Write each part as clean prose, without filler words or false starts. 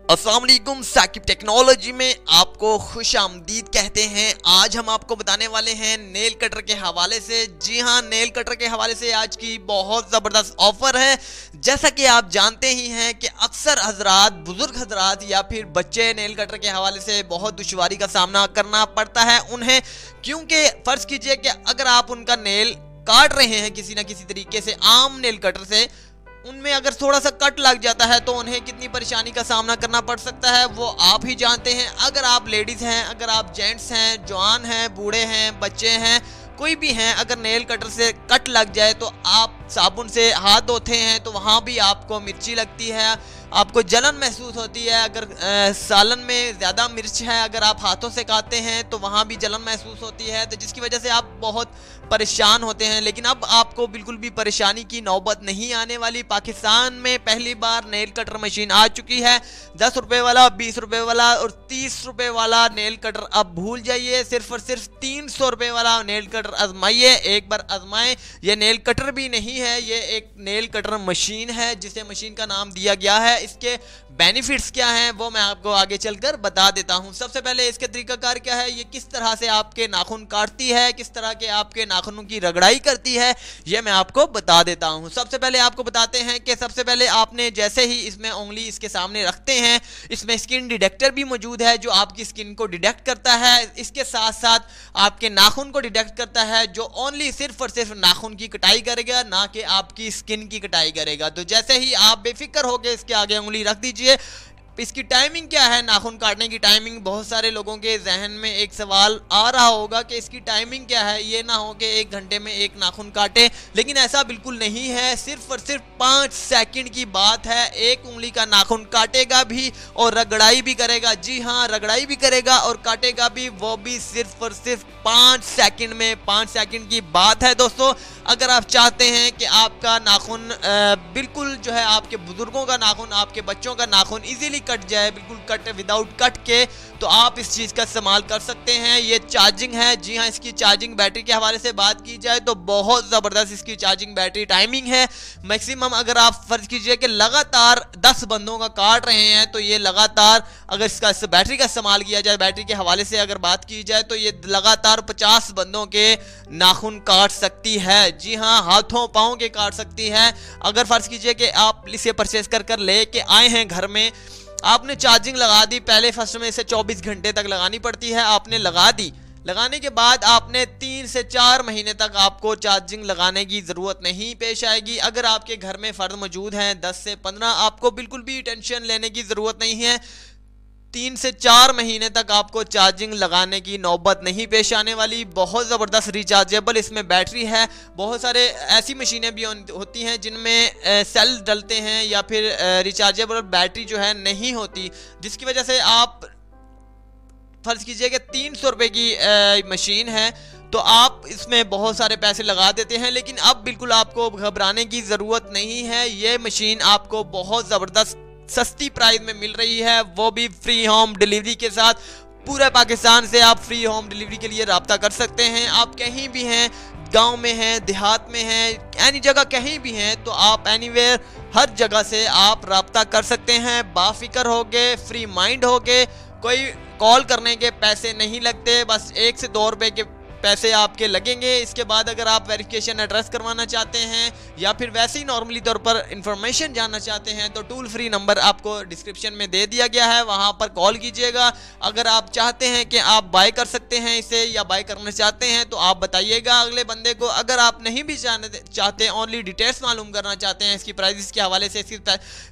अस्सलाम वालेकुम। साकिब टेक्नोलॉजी में आपको खुश आमदीद कहते हैं। आज हम आपको बताने वाले हैं नेल कटर के हवाले से। जी हाँ, नेल कटर के हवाले से आज की बहुत ज़बरदस्त ऑफ़र है। जैसा कि आप जानते ही हैं कि अक्सर हजरात, बुजुर्ग हजरात या फिर बच्चे नेल कटर के हवाले से बहुत दुश्वारी का सामना करना पड़ता है उन्हें, क्योंकि फ़र्ज़ कीजिए कि अगर आप उनका नेल काट रहे हैं किसी ना किसी तरीके से आम नेल कटर से, उनमें अगर थोड़ा सा कट लग जाता है तो उन्हें कितनी परेशानी का सामना करना पड़ सकता है वो आप ही जानते हैं। अगर आप लेडीज़ हैं, अगर आप जेंट्स हैं, जवान हैं, बूढ़े हैं, बच्चे हैं, कोई भी हैं, अगर नेल कटर से कट लग जाए तो आप साबुन से हाथ धोते हैं तो वहाँ भी आपको मिर्ची लगती है, आपको जलन महसूस होती है। अगर सालन में ज़्यादा मिर्च है, अगर आप हाथों से खाते हैं तो वहाँ भी जलन महसूस होती है, तो जिसकी वजह से आप बहुत परेशान होते हैं। लेकिन अब आपको बिल्कुल भी परेशानी की नौबत नहीं आने वाली। पाकिस्तान में पहली बार नेल कटर मशीन आ चुकी है। 10 रुपये वाला, 20 रुपये वाला और 30 रुपये वाला नेल कटर अब भूल जाइए। सिर्फ और सिर्फ 300 रुपये वाला नेल कटर आजमाइए, एक बार आजमाएं। ये नेल कटर भी नहीं है, ये एक नेल कटर मशीन है जिसे मशीन का नाम दिया गया है। इसके बेनिफिट्स क्या हैं वो मैं आपको आगे चलकर बता देता हूं। सबसे पहले इसका तरीकाकार क्या है, ये किस तरह से आपके नाखून काटती है, किस तरह के आपके नाखूनों की रगड़ाई करती है, ये मैं आपको बता देता हूं। सबसे पहले आपको बताते हैं कि सबसे पहले आपने जैसे ही इसमें उंगली इसके सामने रखते हैं, इसमें स्किन डिटेक्टर भी मौजूद है जो आपकी स्किन को डिटेक्ट करता है। इसके साथ साथ आपके नाखून को डिटेक्ट करता है जो ओनली सिर्फ और सिर्फ नाखून की कटाई करेगा, ना कि आपकी स्किन की कटाई करेगा। तो जैसे ही आप बेफिक्र होकर इसके आगे उंगली रख दीजिए। इसकी टाइमिंग क्या है, नाखून काटने की टाइमिंग, बहुत सारे लोगों के जहन में एक सवाल आ रहा होगा कि इसकी टाइमिंग क्या है। ये ना हो कि 1 घंटे में एक नाखून काटे, लेकिन ऐसा बिल्कुल नहीं है। सिर्फ और सिर्फ 5 सेकंड की बात है। एक उंगली का नाखून काटेगा भी और रगड़ाई भी करेगा। जी हाँ, रगड़ाई भी करेगा और काटेगा भी, वो भी सिर्फ और सिर्फ 5 सेकंड में। 5 सेकंड की बात है दोस्तों। अगर आप चाहते हैं कि आपका नाखून बिल्कुल जो है, आपके बुजुर्गों का नाखून, आपके बच्चों का नाखून इजीली कट जाए, बिल्कुल कट विदाउट कट के, तो आप इस चीज़ का इस्तेमाल कर सकते हैं। ये चार्जिंग है। जी हाँ, इसकी चार्जिंग बैटरी के हवाले से बात की जाए तो बहुत ज़बरदस्त इसकी चार्जिंग बैटरी टाइमिंग है। मैक्सिमम अगर आप फर्ज कीजिए कि लगातार 10 बंदों का काट रहे हैं तो ये लगातार, अगर इसका बैटरी का इस्तेमाल किया जाए, बैटरी के हवाले से अगर बात की जाए तो ये लगातार 50 बंदों के नाखून काट सकती है। जी हाँ, हाथों पाँव के काट सकती है। अगर फर्ज कीजिए कि आप इसे परचेज कर ले के आए हैं घर में, आपने चार्जिंग लगा दी, पहले फर्स्ट में इसे 24 घंटे तक लगानी पड़ती है, आपने लगा दी। लगाने के बाद आपने 3 से 4 महीने तक आपको चार्जिंग लगाने की ज़रूरत नहीं पेश आएगी। अगर आपके घर में फ़र्द मौजूद हैं 10 से 15, आपको बिल्कुल भी टेंशन लेने की ज़रूरत नहीं है। 3 से 4 महीने तक आपको चार्जिंग लगाने की नौबत नहीं पेश आने वाली। बहुत ज़बरदस्त रिचार्जेबल इसमें बैटरी है। बहुत सारे ऐसी मशीनें भी होती हैं जिनमें सेल डलते हैं या फिर रिचार्जेबल बैटरी जो है नहीं होती, जिसकी वजह से आप फर्ज कीजिए कि 300 रुपये की मशीन है तो आप इसमें बहुत सारे पैसे लगा देते हैं। लेकिन अब बिल्कुल आपको घबराने की ज़रूरत नहीं है। ये मशीन आपको बहुत ज़बरदस्त सस्ती प्राइस में मिल रही है, वो भी फ्री होम डिलीवरी के साथ। पूरे पाकिस्तान से आप फ्री होम डिलीवरी के लिए रब्ता कर सकते हैं। आप कहीं भी हैं, गांव में हैं, देहात में हैं, एनी जगह कहीं भी हैं, तो आप एनीवेयर, हर जगह से आप रब्ता कर सकते हैं। बाफिक्र होके, फ्री माइंड होके, कोई कॉल करने के पैसे नहीं लगते, बस 1 से 2 रुपये के पैसे आपके लगेंगे। इसके बाद अगर आप वेरिफिकेशन एड्रेस करवाना चाहते हैं या फिर वैसे ही नॉर्मली तौर पर इंफॉर्मेशन जानना चाहते हैं तो टोल फ्री नंबर आपको डिस्क्रिप्शन में दे दिया गया है, वहां पर कॉल कीजिएगा। अगर आप चाहते हैं कि आप बाय कर सकते हैं इसे या बाय करना चाहते हैं तो आप बताइएगा अगले बंदे को। अगर आप नहीं भी चाहते, ओनली डिटेल्स मालूम करना चाहते हैं इसकी प्राइस के हवाले से, इसकी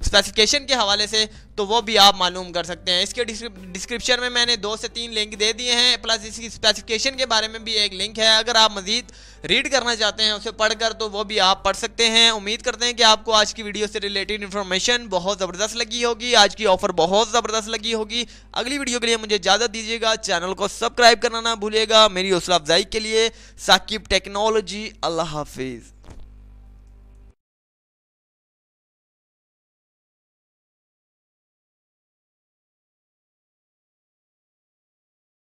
स्पेसिफिकेशन के हवाले से, तो वो भी आप मालूम कर सकते हैं। इसके डिस्क्रिप्शन में मैंने 2 से 3 लिंक दे दिए हैं, प्लस इसकी स्पेसिफिकेशन के बारे में भी एक लिंक है। अगर आप मजीद रीड करना चाहते हैं उसे पढ़कर, तो वो भी आप पढ़ सकते हैं। उम्मीद करते हैं कि आपको आज की वीडियो से रिलेटेड इन्फॉर्मेशन बहुत ज़बरदस्त लगी होगी, आज की ऑफर बहुत ज़बरदस्त लगी होगी। अगली वीडियो के लिए मुझे इजाज़त दीजिएगा। चैनल को सब्सक्राइब करना ना भूलिएगा मेरी हौसला अफजाई के लिए। साकिब टेक्नोलॉजी। अल्लाह हाफिज़।